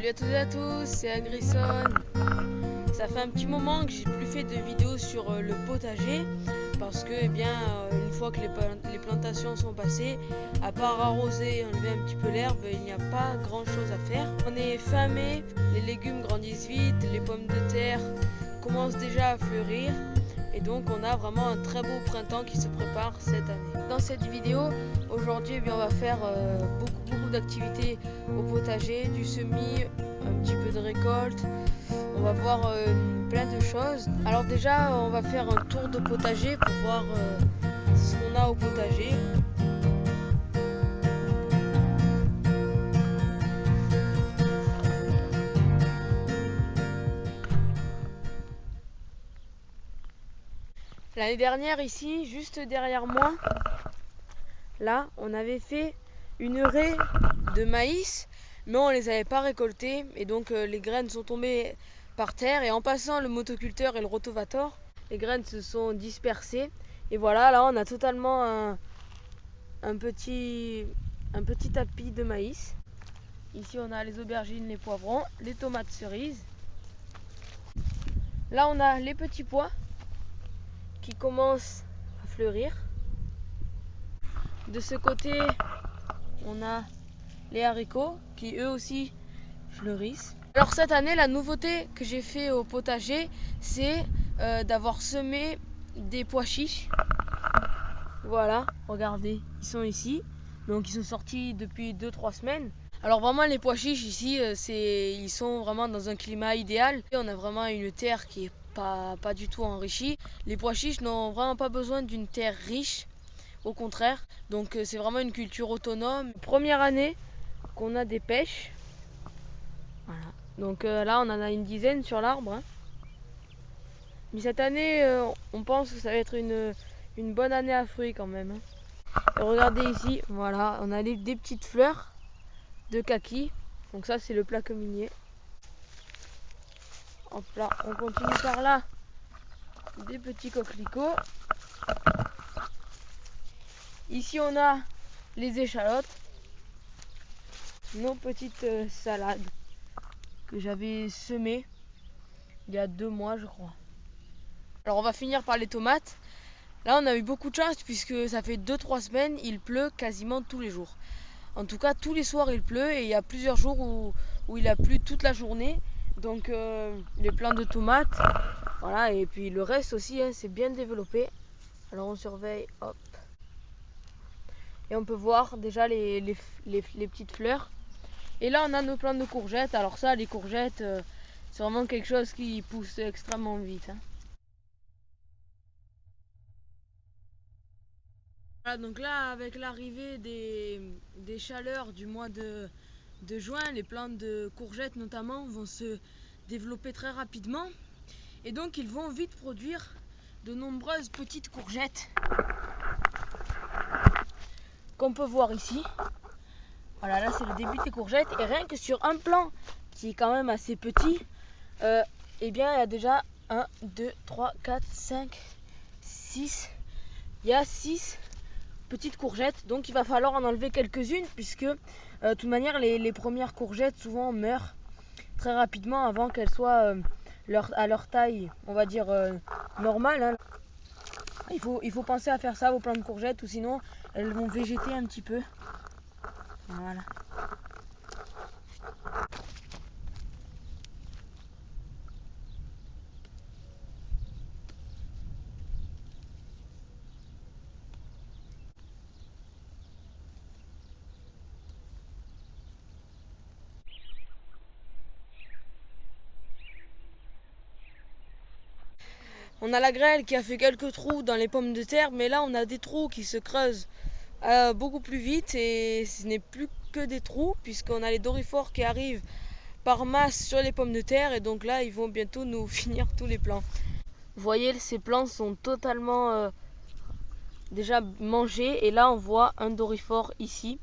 Salut à toutes et à tous, c'est Agrisson. Ça fait un petit moment que j'ai plus fait de vidéos sur le potager parce que une fois que les plantations sont passées, à part arroser et enlever un petit peu l'herbe, il n'y a pas grand chose à faire. On est fin mai, les légumes grandissent vite, les pommes de terre commencent déjà à fleurir et donc on a vraiment un très beau printemps qui se prépare cette année. Dans cette vidéo, aujourd'hui on va faire beaucoup d'activités au potager, du semis, un petit peu de récolte. On va voir plein de choses. Alors déjà on va faire un tour de potager pour voir ce qu'on a au potager. L'année dernière ici, juste derrière moi, là on avait fait une raie de maïs, mais on les avait pas récoltées et donc les graines sont tombées par terre et en passant le motoculteur et le rotavator, les graines se sont dispersées et voilà, là on a totalement un petit tapis de maïs. Ici on a les aubergines, les poivrons, les tomates cerises. Là on a les petits pois qui commencent à fleurir. De ce côté on a les haricots qui eux aussi fleurissent. Alors cette année, la nouveauté que j'ai fait au potager, c'est d'avoir semé des pois chiches. Voilà, regardez, ils sont ici. Donc ils sont sortis depuis 2-3 semaines. Alors vraiment les pois chiches ici, ils sont vraiment dans un climat idéal. Et on a vraiment une terre qui est pas du tout enrichie. Les pois chiches n'ont vraiment pas besoin d'une terre riche, au contraire. Donc c'est vraiment une culture autonome. Première année qu'on a des pêches. Voilà. Donc là on en a une dizaine sur l'arbre. Hein. Mais cette année on pense que ça va être une bonne année à fruits quand même. Hein. Et regardez ici, voilà, on a des petites fleurs de kaki. Donc ça c'est le plaque minier. Hop là, on continue par là. Des petits coquelicots. Ici on a les échalotes. Nos petites salades que j'avais semées il y a 2 mois je crois. Alors on va finir par les tomates. Là on a eu beaucoup de chance puisque ça fait 2-3 semaines, il pleut quasiment tous les jours. En tout cas tous les soirs il pleut et il y a plusieurs jours où il a plu toute la journée. Donc les plants de tomates, voilà, et puis le reste aussi hein, c'est bien développé. Alors on surveille, hop. Et on peut voir déjà les petites fleurs. Et là on a nos plants de courgettes. Alors ça les courgettes c'est vraiment quelque chose qui pousse extrêmement vite. Hein. Voilà, donc là avec l'arrivée des chaleurs du mois de juin, les plantes de courgettes notamment vont se développer très rapidement. Et donc ils vont vite produire de nombreuses petites courgettes. Qu'on peut voir ici. Voilà, là c'est le début des courgettes. Et rien que sur un plant qui est quand même assez petit, eh bien il y a déjà 1, 2, 3, 4, 5, 6. Il y a 6 petites courgettes. Donc il va falloir en enlever quelques-unes puisque de toute manière les premières courgettes souvent meurent très rapidement avant qu'elles soient à leur taille, on va dire normale. Hein. Il faut penser à faire ça aux plantes de courgettes ou sinon elles vont végéter un petit peu. Voilà. On a la grêle qui a fait quelques trous dans les pommes de terre, mais là on a des trous qui se creusent beaucoup plus vite et ce n'est plus que des trous puisqu'on a les doryphores qui arrivent par masse sur les pommes de terre et donc là ils vont bientôt nous finir tous les plants. Vous voyez, ces plants sont totalement déjà mangés et là on voit un doryphore ici,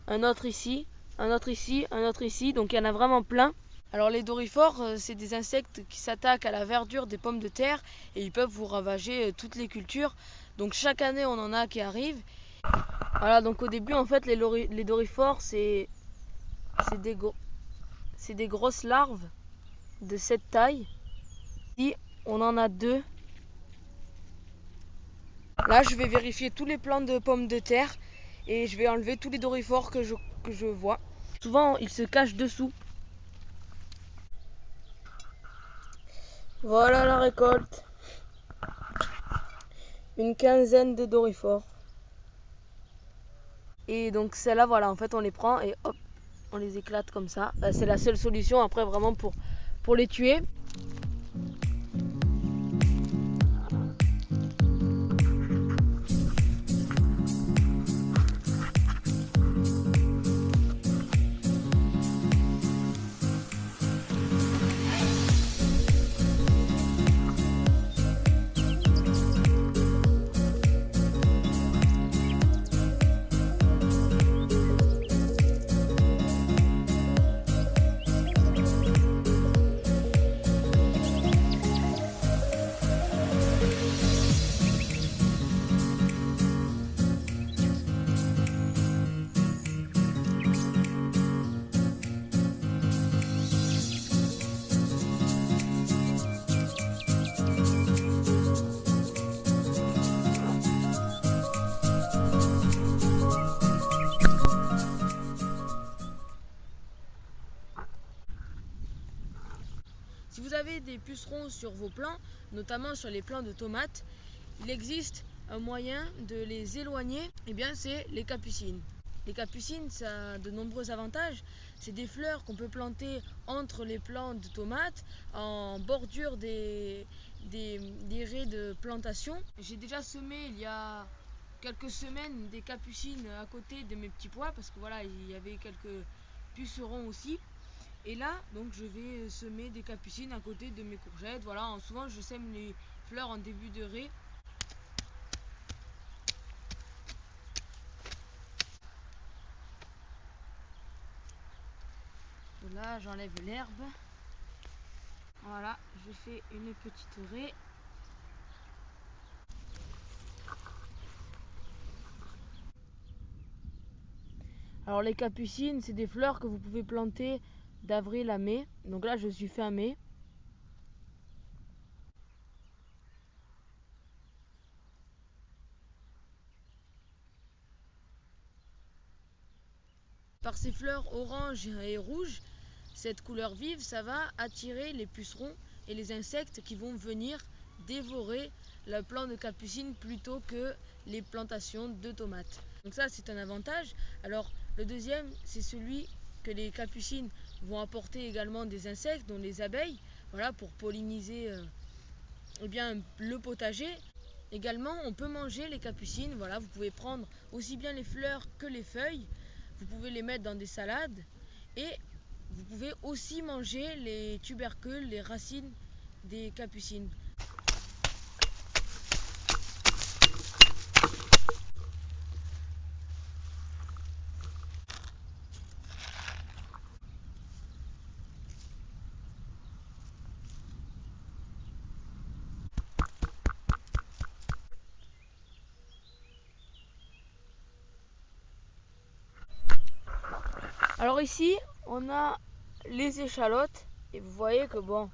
un autre ici, un autre ici, un autre ici, donc il y en a vraiment plein. Alors les doryphores, c'est des insectes qui s'attaquent à la verdure des pommes de terre et ils peuvent vous ravager toutes les cultures. Donc chaque année on en a qui arrivent. Voilà, donc au début en fait les doryphores c'est c'est des grosses larves de cette taille. Ici, on en a 2. Là, je vais vérifier tous les plants de pommes de terre et je vais enlever tous les doryphores que je vois. Souvent, ils se cachent dessous. Voilà la récolte. Une quinzaine de doryphores. Et donc celles-là, voilà, en fait, on les prend et hop, on les éclate comme ça. C'est la seule solution après vraiment pour les tuer. Si vous avez des pucerons sur vos plants, notamment sur les plants de tomates, il existe un moyen de les éloigner, et bien c'est les capucines. Les capucines, ça a de nombreux avantages. C'est des fleurs qu'on peut planter entre les plants de tomates, en bordure des raies de plantation. J'ai déjà semé il y a quelques semaines des capucines à côté de mes petits pois, parce que voilà, il y avait quelques pucerons aussi. Et là, donc je vais semer des capucines à côté de mes courgettes. Voilà, souvent je sème les fleurs en début de raie. Et là, j'enlève l'herbe. Voilà, je fais une petite raie. Alors les capucines, c'est des fleurs que vous pouvez planter d'avril à mai. Donc là, je suis fin mai. Par ces fleurs orange et rouge, cette couleur vive, ça va attirer les pucerons et les insectes qui vont venir dévorer le plant de capucine plutôt que les plantations de tomates. Donc ça, c'est un avantage. Alors le deuxième, c'est celui que les capucines vont apporter également des insectes, dont les abeilles, voilà, pour polliniser eh bien, le potager. Également, on peut manger les capucines. Voilà, vous pouvez prendre aussi bien les fleurs que les feuilles. Vous pouvez les mettre dans des salades et vous pouvez aussi manger les tubercules, les racines des capucines. Alors ici, on a les échalotes et vous voyez que bon,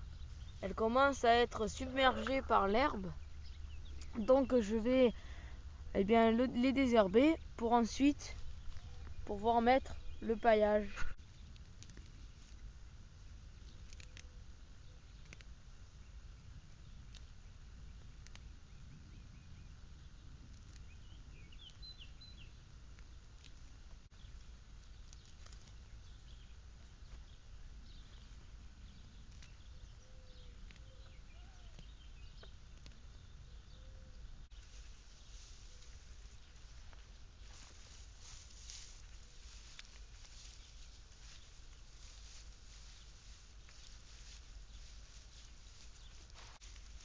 elles commencent à être submergées par l'herbe. Donc je vais les désherber pour ensuite pouvoir mettre le paillage.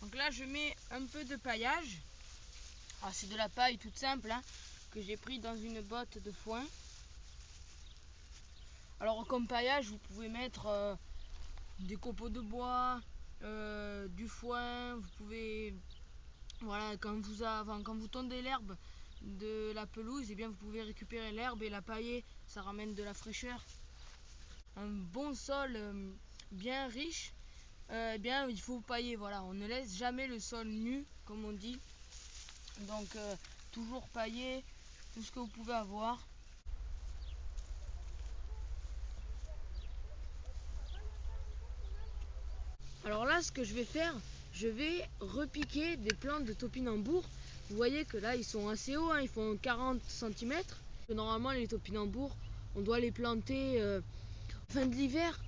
Donc là, je mets un peu de paillage. Ah, c'est de la paille toute simple hein, que j'ai pris dans une botte de foin. Alors comme paillage, vous pouvez mettre des copeaux de bois, du foin. Vous pouvez, voilà, quand vous tondez l'herbe de la pelouse, et bien vous pouvez récupérer l'herbe et la pailler. Ça ramène de la fraîcheur. un bon sol bien riche, eh bien il faut pailler. Voilà, on ne laisse jamais le sol nu, comme on dit. Donc toujours pailler tout ce que vous pouvez avoir. Alors là, ce que je vais faire, je vais repiquer des plantes de topinambour. Vous voyez que là, ils sont assez hauts, hein, ils font 40 cm. Normalement, les topinambours, on doit les planter fin de l'hiver.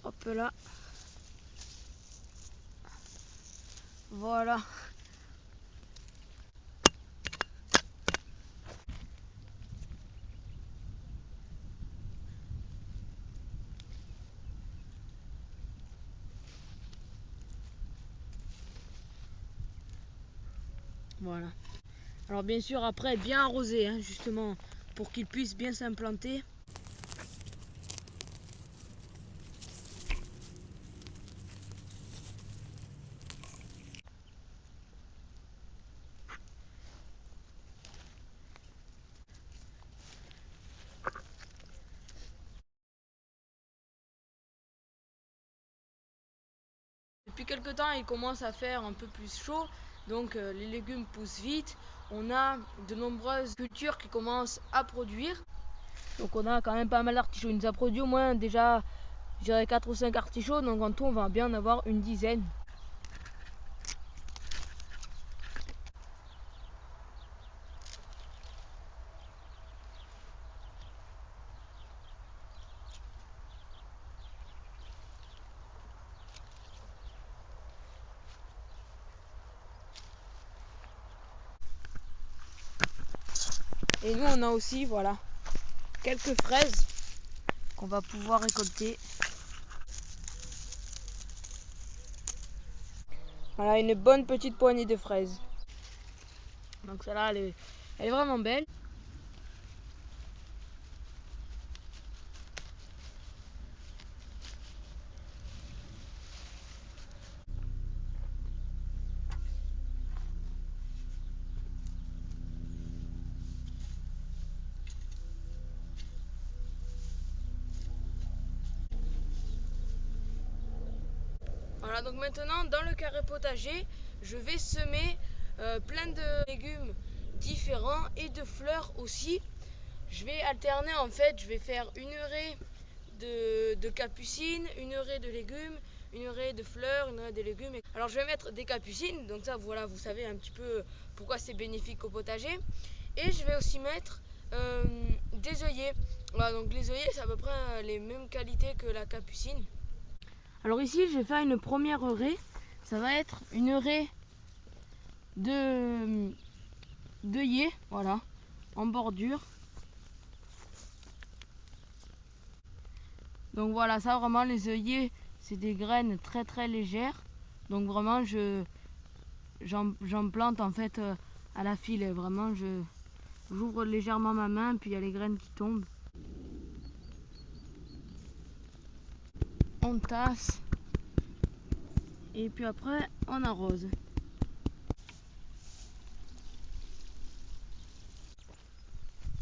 Hop là. Voilà. Voilà. Alors bien sûr, après, bien arroser, hein, justement, pour qu'ils puissent bien s'implanter. Depuis quelques temps, il commence à faire un peu plus chaud, donc les légumes poussent vite. On a de nombreuses cultures qui commencent à produire. Donc on a quand même pas mal d'artichauts. Il nous a produit au moins déjà, je dirais 4 ou 5 artichauts, donc en tout on va bien en avoir une dizaine. Et nous on a aussi, voilà, quelques fraises qu'on va pouvoir récolter. Voilà, une bonne petite poignée de fraises. Donc celle-là, elle est vraiment belle. Voilà, donc maintenant dans le carré potager, je vais semer plein de légumes différents et de fleurs aussi. Je vais alterner en fait, je vais faire une raie de capucines, une raie de légumes, une raie de fleurs, une raie de légumes. Alors je vais mettre des capucines, donc ça voilà, vous savez un petit peu pourquoi c'est bénéfique au potager. Et je vais aussi mettre des œillets. Voilà, donc les œillets c'est à peu près les mêmes qualités que la capucine. Alors ici je vais faire une première raie, ça va être une raie d'œillets, voilà, en bordure. Donc voilà, ça vraiment les œillets, c'est des graines très très légères. Donc vraiment j'en plante en fait à la file. Vraiment j'ouvre légèrement ma main puis il y a les graines qui tombent. On tasse et puis après on arrose.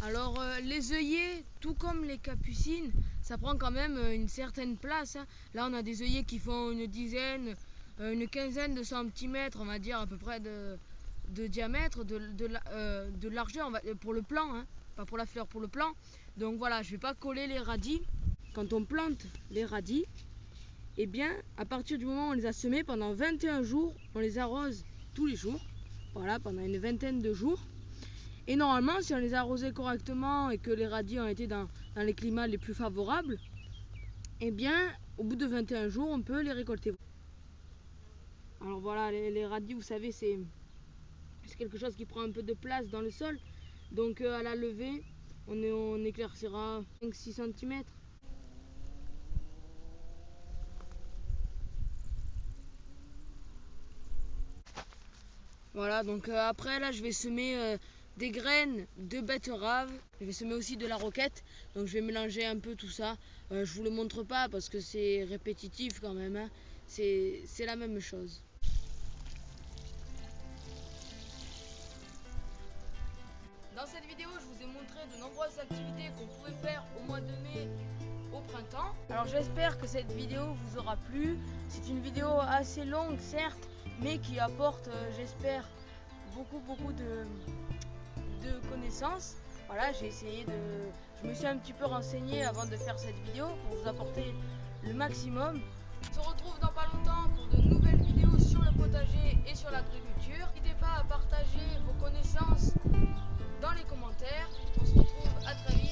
Alors les œillets, tout comme les capucines, ça prend quand même une certaine place, hein. Là on a des œillets qui font une dizaine, une quinzaine de centimètres, on va dire à peu près de diamètre, de largeur pour le plant, hein. Pas pour la fleur, pour le plant. Donc voilà, je ne vais pas coller les radis. Quand on plante les radis, eh bien à partir du moment où on les a semés, pendant 21 jours, on les arrose tous les jours. Voilà, pendant une vingtaine de jours. Et normalement, si on les a arrosés correctement et que les radis ont été dans les climats les plus favorables, eh bien, au bout de 21 jours, on peut les récolter. Alors voilà, les radis, vous savez, c'est quelque chose qui prend un peu de place dans le sol. Donc à la levée, on éclaircira 5-6 cm. Voilà, donc après là je vais semer des graines de betterave. Je vais semer aussi de la roquette. Donc je vais mélanger un peu tout ça. Je vous le montre pas parce que c'est répétitif quand même, hein. C'est la même chose. Dans cette vidéo, je vous ai montré de nombreuses activités qu'on pouvait faire au mois de mai, au printemps. Alors j'espère que cette vidéo vous aura plu. C'est une vidéo assez longue certes, mais qui apporte, j'espère, beaucoup de connaissances. Voilà, je me suis un petit peu renseigné avant de faire cette vidéo pour vous apporter le maximum. On se retrouve dans pas longtemps pour de nouvelles vidéos sur le potager et sur l'agriculture. N'hésitez pas à partager vos connaissances dans les commentaires. On se retrouve à très vite.